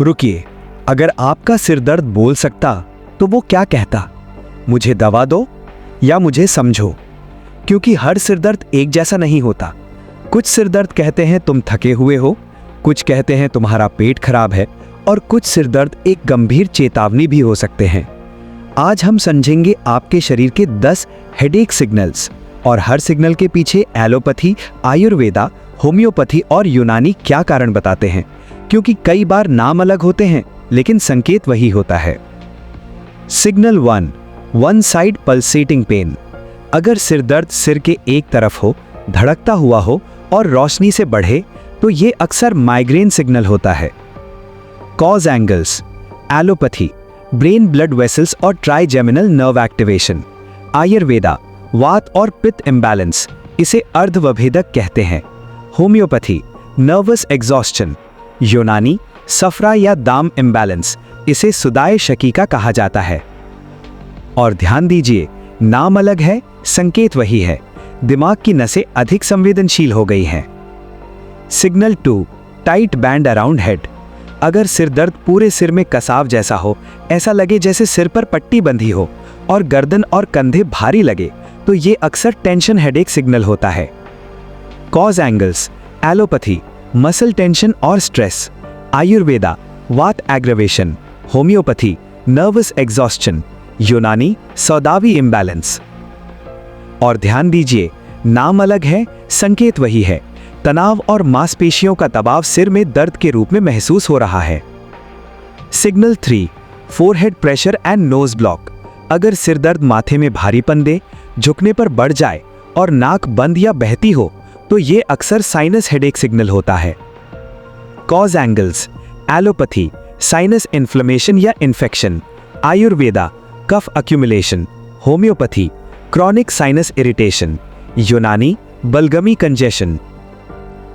रुकिए, अगर आपका सिर दर्द बोल सकता तो वो क्या कहता? मुझे दवा दो या मुझे समझो। क्योंकि हर सिर दर्द एक जैसा नहीं होता। कुछ सिर दर्द कहते हैं तुम थके हुए हो, कुछ कहते हैं तुम्हारा पेट खराब है, और कुछ सिर दर्द एक गंभीर चेतावनी भी हो सकते हैं। आज हम समझेंगे आपके शरीर के 10 हेडेक सिग्नल्स, और हर सिग्नल के पीछे एलोपैथी, आयुर्वेदा, होम्योपैथी और यूनानी क्या कारण बताते हैं। क्योंकि कई बार नाम अलग होते हैं लेकिन संकेत वही होता है। Signal 1, one side pulsating pain. अगर सिर दर्द सिर के एक तरफ हो, धड़कता हुआ हो और रोशनी से बढ़े तो ये अक्सर माइग्रेन सिग्नल होता है। Cause angles, allopathy, brain blood vessels और ट्राइजेमिनल नर्व एक्टिवेशन। आयुर्वेदा, वात और पित्त इम्बैलेंस, इसे अर्धवभेदक कहते हैं। Homeopathy, nervous exhaustion. यूनानी, सफरा या दाम इम्बैलेंस, इसे सुदाय शकीका कहा जाता है। और ध्यान दीजिए, नाम अलग है, संकेत वही है। दिमाग की नसें अधिक संवेदनशील हो गई हैं। Signal 2, tight band around head. अगर सिर दर्द पूरे सिर में कसाव जैसा हो, ऐसा लगे जैसे सिर पर पट्टी बंधी हो, और गर्दन और कंधे भारी लगे, तो ये अक्सर टेंशन हेडेक सिग्नल होता है। Cause angles, allopathy, muscle tension और स्ट्रेस। आयुर्वेदा, वात एग्रवेशन। Homeopathy, nervous exhaustion. यूनानी, सौदावी इम्बैलेंस। और ध्यान दीजिए, नाम अलग है, संकेत वही है। तनाव और मांसपेशियों का दबाव सिर में दर्द के रूप में महसूस हो रहा है। Signal 3, forehead pressure and nose block. अगर सिर दर्द माथे में भारीपन दे, झुकने पर बढ़ जाए और नाक बंद या बहती हो, तो ये अक्सर साइनस हेडेक सिग्नल होता है। Cause angles, allopathy, sinus inflammation या infection. Ayurveda, kapha accumulation. Homeopathy, chronic sinus irritation. Unani, बलगमी कंजेशन।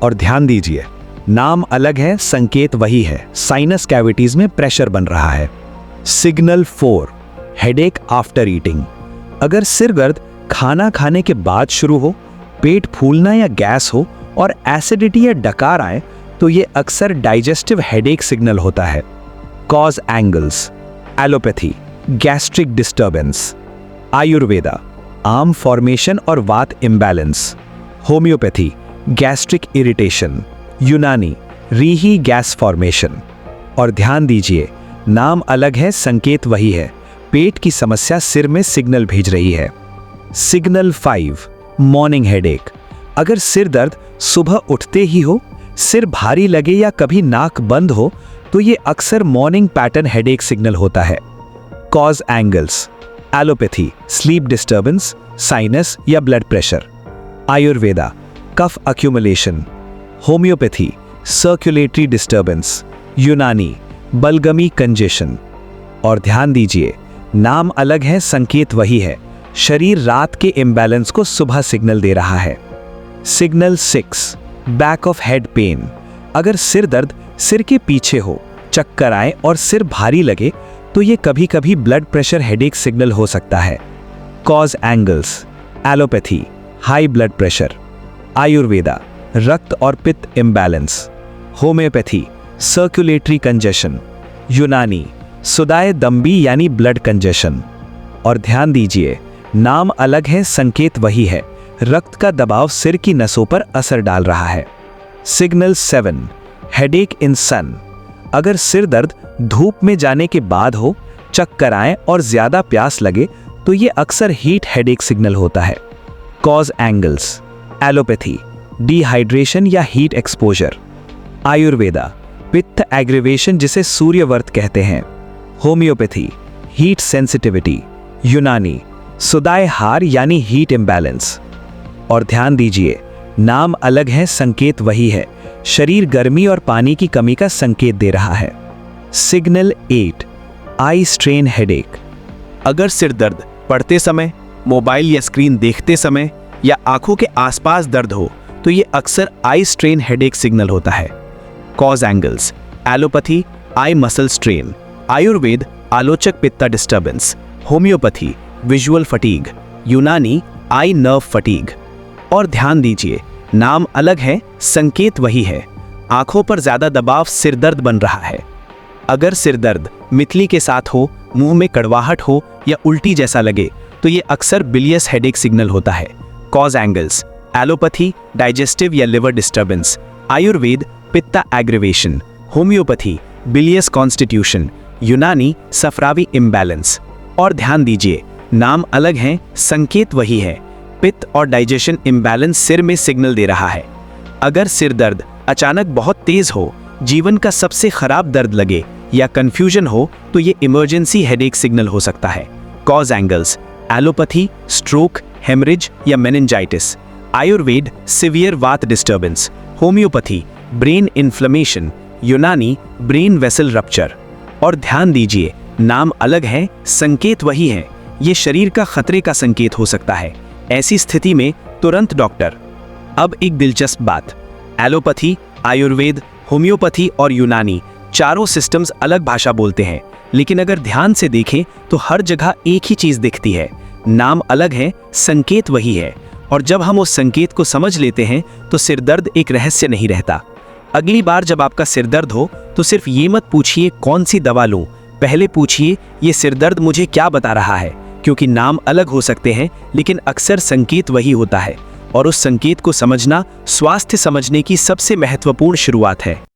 और ध्यान दीजिए, नाम अलग है, संकेत वही है। साइनस कैविटीज में प्रेशर बन रहा है। Signal 4, headache after eating. अगर सिर दर्द खाना खाने के बाद शुरू हो, पेट फूलना या गैस हो और एसिडिटी या डकार आए, तो ये अक्सर डाइजेस्टिव हेडेक सिग्नल होता है। Cause angles, allopathy, gastric disturbance. Ayurveda, arm formation और वात इम्बैलेंस। Homeopathy, gastric irritation. यूनानी, रीही गैस फॉर्मेशन। और ध्यान दीजिए, नाम अलग है, संकेत वही है। पेट की समस्या सिर में सिग्नल भेज रही है। Signal 5, morning headache. अगर सिर दर्द सुबह उठते ही हो, सिर भारी लगे या कभी नाक बंद हो, तो ये अक्सर मॉर्निंग पैटर्न हेडेक सिग्नल होता है। Cause angles, allopathy, sleep disturbance, sinus या blood pressure. Ayurveda, kapha accumulation. Homeopathy, circulatory disturbance. यूनानी, बलगमी कंजेशन। और ध्यान दीजिए, नाम अलग है, संकेत वही है। शरीर रात के इम्बैलेंस को सुबह सिग्नल दे रहा है। Signal 6, back of head pen. अगर सिर दर्द सिर के पीछे हो, चक्कर आए और सिर भारी लगे, तो ये कभी कभी ब्लड प्रेशर हेडेक सिग्नल हो सकता है। Cause angles, allopathy, high blood pressure. Ayurveda, रक्त और पित्त इम्बैलेंस। Homeopathy, circulatory congestion. यूनानी, सुदाय दम्बी यानी ब्लड कंजेशन। और ध्यान दीजिए, नाम अलग है, संकेत वही है। रक्त का दबाव सिर की नसों पर असर डाल रहा है। सिग्नल 7, हेडेक इन सन। अगर सिर दर्द धूप में जाने के बाद हो, चक्कर आए और ज्यादा प्यास लगे, तो ये अक्सर हीट हेडेक सिग्नल होता है। कॉज एंगल्स, एलोपैथी, डिहाइड्रेशन या हीट एक्सपोजर। आयुर्वेदा, पित्त एग्रीवेशन जिसे सूर्यवर्त कहते हैं। Homeopathy, heat sensitivity. यूनानी, सुदाय हार यानी हीट इम्बैलेंस। और ध्यान दीजिए, नाम अलग है, संकेत वही है। शरीर गर्मी और पानी की कमी का संकेत दे रहा है। Signal 8, eye strain headache. अगर सिर दर्द पढ़ते समय, मोबाइल या स्क्रीन देखते समय या आंखों के आसपास दर्द हो, तो ये अक्सर आई स्ट्रेन हेडेक सिग्नल होता है। कॉज एंगल्स, एलोपैथी, आई मसल स्ट्रेन। आयुर्वेद, आलोचक पित्ता डिस्टर्बेंस। Homeopathy, visual fatigue. यूनानी, आई नर्व फटीग। और ध्यान दीजिए, नाम अलग है, संकेत वही है। आंखों पर ज्यादा दबाव सिर दर्द बन रहा है। अगर सिरदर्द मितली के साथ हो, मुंह में कड़वाहट हो या उल्टी जैसा लगे तो ये अक्सर बिलियस हेडेक सिग्नल होता है। कॉज एंगल्स, एलोपैथी डाइजेस्टिव या liver disturbance, Ayurveda pitta aggravation, homeopathy bilious constitution, Unani सफरावी इम्बैलेंस। और ध्यान दीजिए, नाम अलग हैं, संकेत वही है। पित्त और डाइजेशन इम्बैलेंस सिर में सिग्नल दे रहा है। अगर सिर दर्द अचानक बहुत तेज हो, जीवन का सबसे खराब दर्द लगे या कंफ्यूजन हो तो ये इमरजेंसी हेडेक सिग्नल हो सकता है। Cause angles, allopathy stroke, haemorrhage या meningitis, Ayurveda severe vata disturbance, homeopathy brain inflammation, Unani brain vessel rupture. और ध्यान दीजिए, नाम अलग है, संकेत वही है। ये शरीर का खतरे का संकेत हो सकता है। ऐसी स्थिति में तुरंत डॉक्टर। अब एक दिलचस्प बात, एलोपैथी, आयुर्वेद, होम्योपैथी और यूनानी चारों सिस्टम्स अलग भाषा बोलते हैं, लेकिन अगर ध्यान से देखें तो हर जगह एक ही चीज दिखती है। नाम अलग है, संकेत वही है। और जब हम उस संकेत को समझ लेते हैं तो सिरदर्द एक रहस्य नहीं रहता। अगली बार जब आपका सिरदर्द हो तो सिर्फ ये मत पूछिए कौन सी दवा लूं, पहले पूछिए ये सिरदर्द मुझे क्या बता रहा है, क्योंकि नाम अलग हो सकते हैं लेकिन अक्सर संकेत वही होता है। और उस संकेत को समझना स्वास्थ्य समझने की सबसे महत्वपूर्ण शुरुआत है।